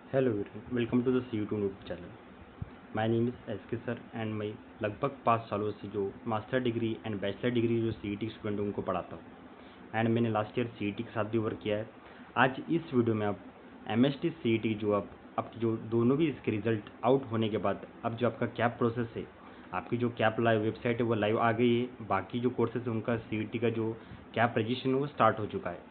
Hello everyone, welcome to the सी2 YouTube channel. My name is SK sir and मैं लगभग 5 सालों से जो master degree and bachelor degree जो सीईटी स्टूडेंट उनको पढ़ाता हूँ एंड मैंने लास्ट ईयर सीईटी के साथ भी वर्क किया है। आज इस वीडियो में आप एमएसटी सीईटी जो अब जो दोनों भी इसके रिजल्ट आउट होने के बाद अब जो आपका कैप प्रोसेस है, आपकी जो कैप लाइव वेबसाइट है वो लाइव आ गई है। बाकी जो कोर्सेज है उनका सीईटी का जो कैप रजिस्ट्रेशन है वो स्टार्ट हो चुका है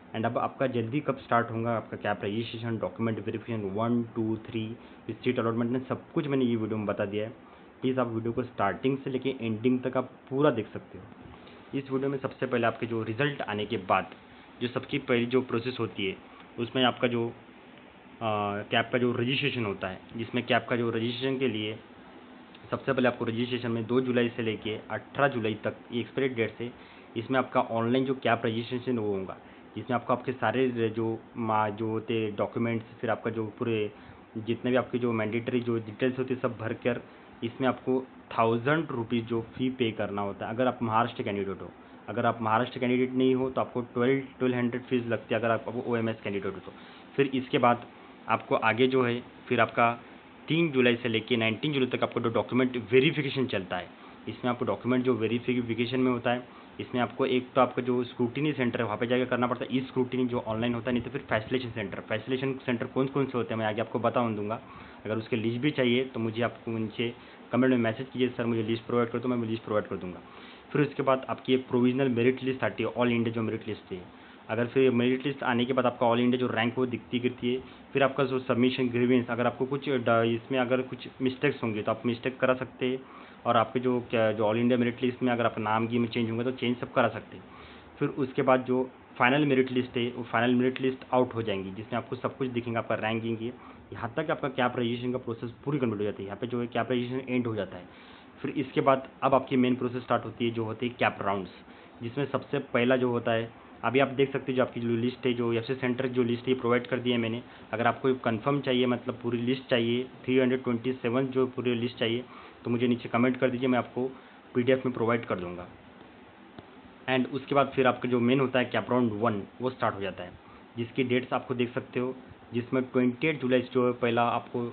एंड अब आपका जल्दी कब स्टार्ट होगा आपका cap registration, document verification 1 2 3 seat allotment में सब कुछ मैंने ये वीडियो में बता दिया है। प्लीज़ आप वीडियो को स्टार्टिंग से लेके एंडिंग तक आप पूरा देख सकते हो। इस वीडियो में सबसे पहले आपके जो रिजल्ट आने के बाद जो सबकी पहली जो प्रोसेस होती है उसमें आपका जो कैप का जो रजिस्ट्रेशन होता है, जिसमें कैप का जो रजिस्ट्रेशन के लिए सबसे पहले आपको रजिस्ट्रेशन में 2 जुलाई से लेके 18 जुलाई तक ये एक्सपायरी डेट से इसमें आपका ऑनलाइन जो कैप रजिस्ट्रेशन वो होगा, जिसमें आपको आपके सारे जो होते डॉक्यूमेंट्स, फिर आपका जो पूरे जितने भी आपके जो मैंडेटरी जो डिटेल्स होती है सब भर कर इसमें आपको 1000 रुपीज़ जो फ़ी पे करना होता है अगर आप महाराष्ट्र कैंडिडेट हो। अगर आप महाराष्ट्र कैंडिडेट नहीं हो तो आपको 1200 फीस लगती है अगर आप OMS कैंडिडेट हो तो। फिर इसके बाद आपको आगे जो है फिर आपका 3 जुलाई से लेके 19 जुलाई तक आपको जो डॉक्यूमेंट वेरिफिकेशन चलता है, इसमें आपको डॉक्यूमेंट जो वेरिफिकेशन में होता है, इसमें आपको एक तो आपका जो स्क्रूटिनी सेंटर है वहाँ पे जाकर करना पड़ता है, ई स्क्रूटिनी जो ऑनलाइन होता है, नहीं तो फिर फैसिलेशन सेंटर कौन कौन से होते हैं मैं आगे आपको बता दूंगा। अगर उसके लिस्ट भी चाहिए तो मुझे आपको नीचे कमेंट में मैसेज कीजिए, सर मुझे लिस्ट प्रोवाइड कर दो, मैं लिस्ट प्रोवाइड कर दूंगा। फिर उसके बाद आपकी एक प्रोविजनल मेरिट लिस्ट आती है, ऑल इंडिया जो मेरिट लिस्ट है। अगर फिर मेरिट लिस्ट आने के बाद आपका ऑल इंडिया जो रैंक वो दिखती गिरती है। फिर आपका जो सबमिशन ग्रीवेंस, अगर आपको कुछ इसमें अगर कुछ मिस्टेक्स होंगे तो आप मिस्टेक करा सकते हैं, और आपके जो ऑल इंडिया मेरिट लिस्ट में अगर आपका नाम की में चेंज होंगे तो चेंज सब करा सकते हैं। फिर उसके बाद जो फाइनल मेरिट लिस्ट है वो फाइनल मेरिट लिस्ट आउट हो जाएंगी, जिसमें आपको सब कुछ दिखेंगे, आपका रैंकिंग की। यहाँ तक आपका कैप रजिस्ट्रेशन का प्रोसेस पूरी कंप्लीट हो जाती है। यहाँ पे जो है कैप रजिस्ट्रेशन एंड हो जाता है। फिर इसके बाद अब आपकी मेन प्रोसेस स्टार्ट होती है जो होती है कैप राउंड्स, जिसमें सबसे पहला जो होता है, अभी आप देख सकते हो जो आपकी जो लिस्ट है, जो एफसी सेंटर जो लिस्ट है प्रोवाइड कर दी है मैंने। अगर आपको कंफर्म चाहिए, मतलब पूरी लिस्ट चाहिए 327 जो पूरी लिस्ट चाहिए, तो मुझे नीचे कमेंट कर दीजिए, मैं आपको PDF में प्रोवाइड कर दूंगा। एंड उसके बाद फिर आपका जो मेन होता है कैप राउंड 1 वो स्टार्ट हो जाता है, जिसकी डेट्स आपको देख सकते हो, जिसमें 28 जुलाई से जो है पहला आपको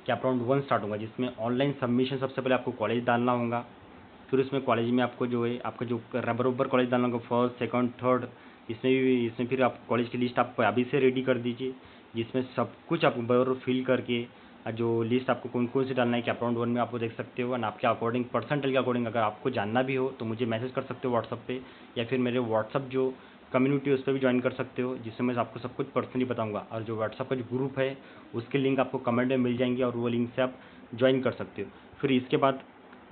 कैप राउंड 1 स्टार्ट होगा, जिसमें ऑनलाइन सबमिशन सबसे पहले आपको कॉलेज डालना होगा। फिर उसमें कॉलेज में आपको जो है आपका जो बरोबर कॉलेज डालना होगा, फर्स्ट सेकंड थर्ड। इसमें फिर आप कॉलेज की लिस्ट आप अभी से रेडी कर दीजिए, जिसमें सब कुछ आप बरोबर फिल करके जो लिस्ट आपको कौन कौन से डालना है कैप राउंड 1 में आपको देख सकते हो। एंड आपके अकॉर्डिंग परसेंटेज के अकॉर्डिंग अगर आपको जानना भी हो तो मुझे मैसेज कर सकते हो व्हाट्सअप पे, या फिर मेरे व्हाट्सअप जो कम्युनिटी है उस पर भी ज्वाइन कर सकते हो, जिसमें मैं आपको सब कुछ पर्सनली बताऊंगा। और जो व्हाट्सअप का जो ग्रुप है उसके लिंक आपको कमेंट में मिल जाएंगे और वो लिंक से आप ज्वाइन कर सकते हो। फिर इसके बाद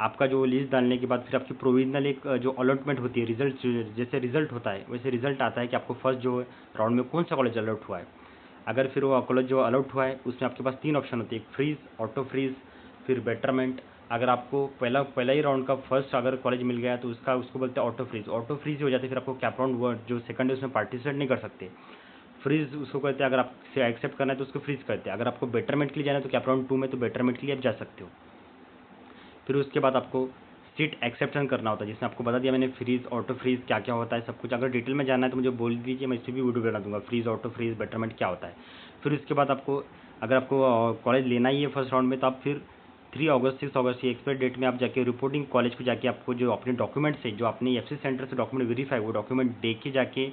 आपका जो लिस्ट डालने के बाद फिर आपकी प्रोविजनल एक जो अलॉटमेंट होती है, रिजल्ट जैसे रिजल्ट होता है वैसे रिजल्ट आता है कि आपको फर्स्ट जो राउंड में कौन सा कॉलेज अलॉट हुआ है। अगर फिर वो कॉलेज जो अलॉट हुआ है उसमें आपके पास 3 ऑप्शन होते हैं, एक फ्रीज, ऑटो फ्रीज, फिर बेटरमेंट। अगर आपको पहला ही राउंड का फर्स्ट अगर कॉलेज मिल गया तो उसको बोलते हैं ऑटो फ्रीज। ऑटो फ्रीज हो जाते हैं, फिर आपको कैप राउंड वन जो सेकंड है उसमें पार्टिसिपेट नहीं कर सकते। फ्रीज उसको कहते हैं, अगर आपसे एक्सेप्ट करना है तो उसको फ्रीज करते हैं। अगर आपको बेटरमेंट के लिए जाना है तो कैप राउंड 2 में तो बेटरमेंट के लिए आप जा सकते हो। फिर उसके बाद आपको सीट एक्सेप्शन करना होता है, जिसमें आपको बता दिया मैंने फ्रीज ऑटो फ्रीज क्या क्या होता है सब कुछ। अगर डिटेल में जानना है तो मुझे बोल दीजिए, मैं इस पर भी वीडियो बना दूंगा फ्रीज ऑटो फ्रीज बेटरमेंट क्या होता है। फिर उसके बाद आपको अगर आपको कॉलेज लेना ही है फर्स्ट राउंड में तो आप फिर 3 अगस्त 6 अगस्त ये एक्सपायर डेट में आप जाके रिपोर्टिंग कॉलेज को जाके आपको जो अपने डॉक्यूमेंट्स है, जो आपने एफसी सेंटर से डॉक्यूमेंट वेरीफाई वो डॉक्यूमेंट दे के जाके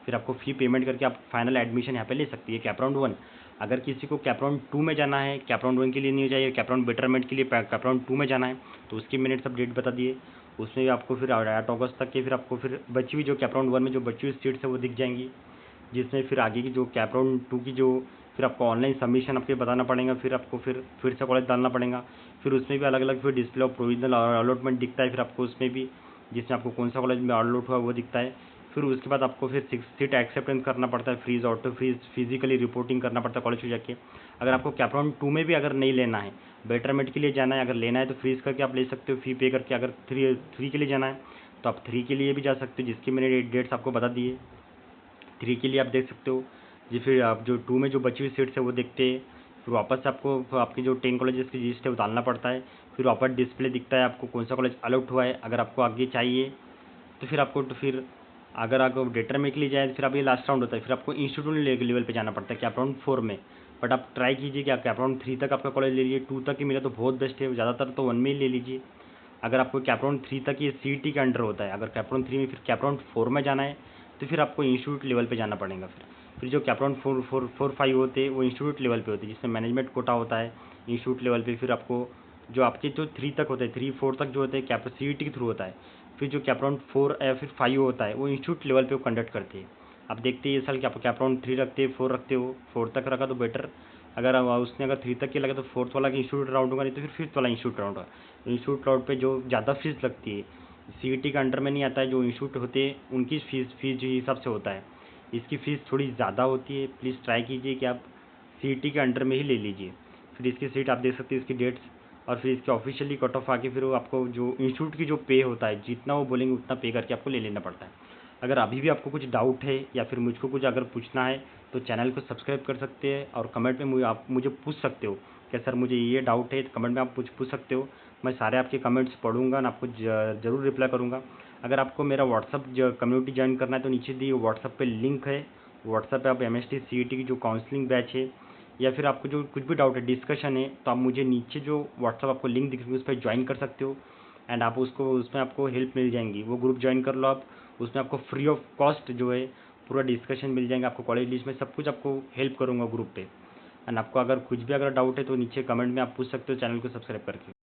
फिर आपको फ़ी पेमेंट करके आप फाइनल एडमिशन यहाँ पे ले सकती है कैप राउंड 1। अगर किसी को कैप राउंड 2 में जाना है, कैप राउंड 1 के लिए नहीं चाहिए, कैप राउंड बेटरमेंट के लिए कैप राउंड 2 में जाना है, तो उसकी मैंने सब डेट बता दिए। उसमें भी आपको फिर 8 अगस्त तक के फिर आपको फिर बची हुई जो कैप राउंड 1 में जो बची हुई सीट्स है वो दिख जाएंगी, जिसमें फिर आगे की जो कैप राउंड 2 की जो फिर आपको ऑनलाइन सबमिशन आपके बताना पड़ेगा, फिर आपको फिर से कॉलेज डालना पड़ेगा। फिर उसमें भी अलग अलग फिर डिस्प्ले ऑफ प्रोविजनल अलॉटमेंट दिखता है, फिर आपको उसमें भी जिसमें आपको कौन सा कॉलेज में अलॉट हुआ वो दिखता है। फिर उसके बाद आपको फिर 6 सीट एक्सेप्टेंस करना पड़ता है, freeze auto freeze physically reporting करना पड़ता है कॉलेज को जाके। अगर आपको कैप राउंड 2 में भी अगर नहीं लेना है, बेटरमेंट के लिए जाना है, अगर लेना है तो फ्रीज करके आप ले सकते हो फ़ी पे करके। अगर थ्री के लिए जाना है तो आप 3 के लिए भी जा सकते हो, जिसकी मैंने डेट्स आपको बता दी है। 3 के लिए आप देख सकते हो जी। फिर आप जो 2 में जो बची हुई सीट्स है वो देखते हैं। फिर वापस से आपको आपकी जो 10 कॉलेजेस की लिस्ट है वो डालना पड़ता है। फिर वापस डिस्प्ले दिखता है आपको कौन सा कॉलेज अलॉट हुआ है। अगर आपको आगे चाहिए तो फिर आपको अगर आपको डेटर में के लिए जाए तो फिर आप ये लास्ट राउंड होता है, फिर आपको इंस्टीट्यूट लेवल पे जाना पड़ता है कैप राउंड 4 में। बट आप ट्राई कीजिए कि आप कैपराउंड 3 तक आपका कॉलेज ले लीजिए, 2 तक ही मिला तो बहुत बेस्ट है, ज़्यादातर तो 1 में ही ले लीजिए। अगर आपको कैपराउंड 3 तक ये CET के अंडर होता है, अगर कैपराउंड 3 में फिर कैपराउंड 4 में जाना है तो फिर आपको इंस्टीट्यूट लेवल पे जाना पड़ेगा। फिर जो कैपराउंड 4-5 होते हैं वो इंस्टीट्यूट लेवल पे होते हैं, जिसमें मैनेजमेंट कोटा होता है इंस्टीट्यूट लेवल पे। फिर आपको जो आपके जो 3 तक होते हैं, 3-4 तक जो होते हैं कैप CET के थ्रू होता है। फिर जो कैपराउंड 4 या फिर 5 होता है वो इंस्टीट्यूट लेवल पे वो कंडक्ट करते हैं। आप देखते हैं ये साल कि आप कैपराउंड 3 रखते हैं, 4 रखते हो, 4 तक रखा तो बेटर। अगर उसने अगर 3 तक के लगा तो 4th वाला इंस्टीट्यूट राउंड होगा, नहीं तो फिर 5th वाला इंस्टीट्यूट राउंड होगा। इंस्टीट्यूट राउंड पे जो ज़्यादा फीस लगती है, CET के अंडर में नहीं आता है, जो इंस्टीट्यूट होते हैं उनकी फीस जो हिसाब से होता है, इसकी फ़ीस थोड़ी ज़्यादा होती है। प्लीज़ ट्राई कीजिए कि आप CET के अंडर में ही ले लीजिए। फिर इसकी सीट आप देख सकते हैं, इसकी डेट्स और फिर इसके ऑफिशियली कट ऑफ आके फिर वो आपको जो इंस्टीट्यूट की जो पे होता है, जितना वो बोलेंगे उतना पे करके आपको ले लेना पड़ता है। अगर अभी भी आपको कुछ डाउट है या फिर मुझको कुछ अगर पूछना है तो चैनल को सब्सक्राइब कर सकते हैं और कमेंट में आप मुझे पूछ सकते हो कि सर मुझे ये डाउट है, तो कमेंट में आप पूछ सकते हो। मैं सारे आपके कमेंट्स पढ़ूंगा और आपको ज़रूर रिप्लाई करूँगा। अगर आपको मेरा व्हाट्सअप कम्युनिटी ज्वाइन करना है तो नीचे दी व्हाट्सअप पे लिंक है, व्हाट्सअप पे आप MST CET की जो काउंसलिंग बैच है या फिर आपको जो कुछ भी डाउट है, डिस्कशन है, तो आप मुझे नीचे जो व्हाट्सअप आपको लिंक दिख रही है उस पर ज्वाइन कर सकते हो। एंड आप उसको उसमें आपको हेल्प मिल जाएंगी, वो ग्रुप ज्वाइन कर लो आप। उसमें आपको फ्री ऑफ कॉस्ट जो है पूरा डिस्कशन मिल जाएगा, आपको कॉलेज लिस्ट में सब कुछ आपको हेल्प करूँगा ग्रुप पे। एंड आपको अगर कुछ भी अगर डाउट है तो नीचे कमेंट में आप पूछ सकते हो, चैनल को सब्सक्राइब करके।